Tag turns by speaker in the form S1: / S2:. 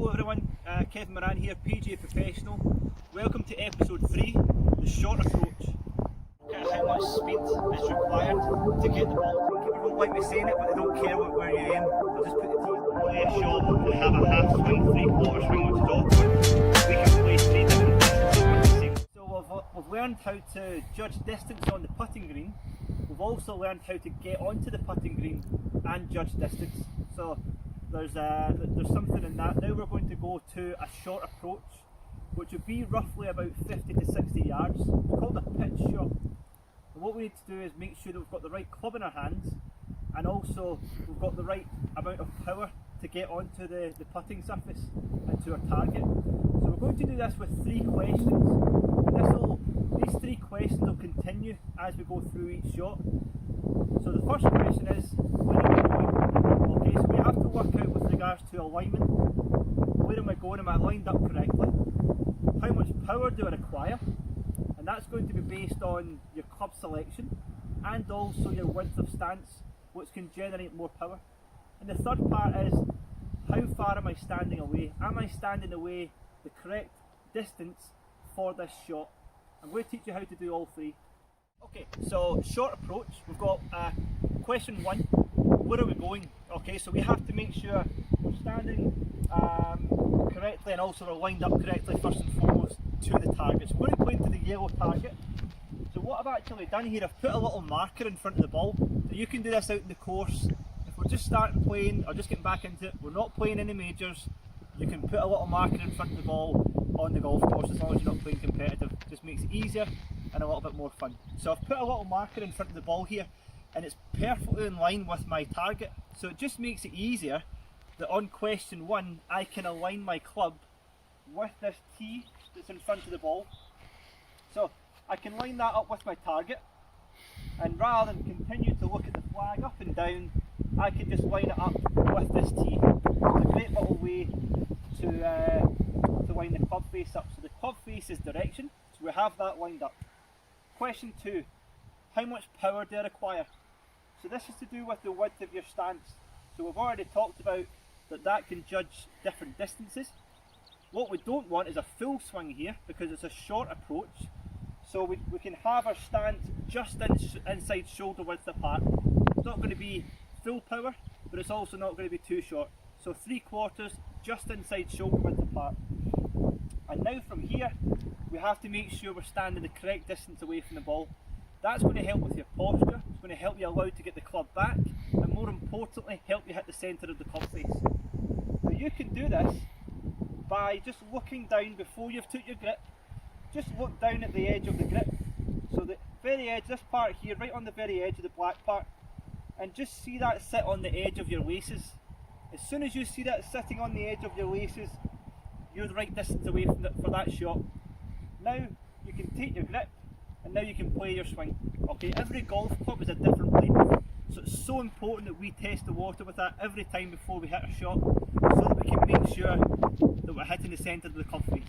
S1: Hello everyone, Kevin Moran here, PGA Professional. Welcome to episode 3, the short approach. Look at how much speed is required to get the ball. People don't like me saying it, but they don't care where you aim. They'll just put the tee. Play a shot, we have a half swing, 3/4 swing, which is awkward. We can play 3 different distances with the same. So we've learned how to judge distance on the putting green. We've also learned how to get onto the putting green and judge distance. So there's something in that. Now we're going to go to a short approach, which would be roughly about 50 to 60 yards. It's called a pitch shot. And what we need to do is make sure that we've got the right club in our hands, and also we've got the right amount of power to get onto the putting surface and to our target. So we're going to do this with 3 questions. And these 3 questions will continue as we go through each shot. So the first question is, where are we going? Okay, so we have to work out with regards to alignment. Where am I going? Am I lined up correctly? How much power do I require? And that's going to be based on your club selection and also your width of stance, which can generate more power. And the third part is, how far am I standing away? Am I standing away the correct distance for this shot? I'm going to teach you how to do all 3. Okay, so short approach, we've got question 1, where are we going? Okay, so we have to make sure we're standing correctly and also we're lined up correctly first and foremost to the target. So we're going to play into the yellow target. So what I've actually done here, I've put a little marker in front of the ball. So you can do this out in the course. If we're just starting playing or just getting back into it, we're not playing any majors, you can put a little marker in front of the ball on the golf course as long as you're not playing competitive. It just makes it easier and a little bit more fun. So I've put a little marker in front of the ball here, and it's perfectly in line with my target. So it just makes it easier that on question 1 I can align my club with this tee that's in front of the ball. So I can line that up with my target, and rather than continue to look at the flag up and down, I can just line it up with this tee. It's a great little way to line the club face up. So the club face is direction, so we have that lined up. Question 2, how much power do I require? So this is to do with the width of your stance. So we've already talked about that can judge different distances. What we don't want is a full swing here because it's a short approach. So we can have our stance just inside shoulder width apart. It's not going to be full power, but it's also not going to be too short. So 3/4 just inside shoulder width apart. And now from here, we have to make sure we're standing the correct distance away from the ball. That's going to help with your posture, it's going to help you allow to get the club back, and more importantly, help you hit the centre of the club face. Now you can do this by just looking down before you've took your grip. Just look down at the edge of the grip. So the very edge, this part here, right on the very edge of the black part, and just see that sit on the edge of your laces. As soon as you see that sitting on the edge of your laces, you're the right distance away from for that shot. Now you can take your grip, and now you can play your swing. Okay, every golf club is a different blade, so it's so important that we test the water with that every time before we hit a shot, so that we can make sure that we're hitting the centre of the club face.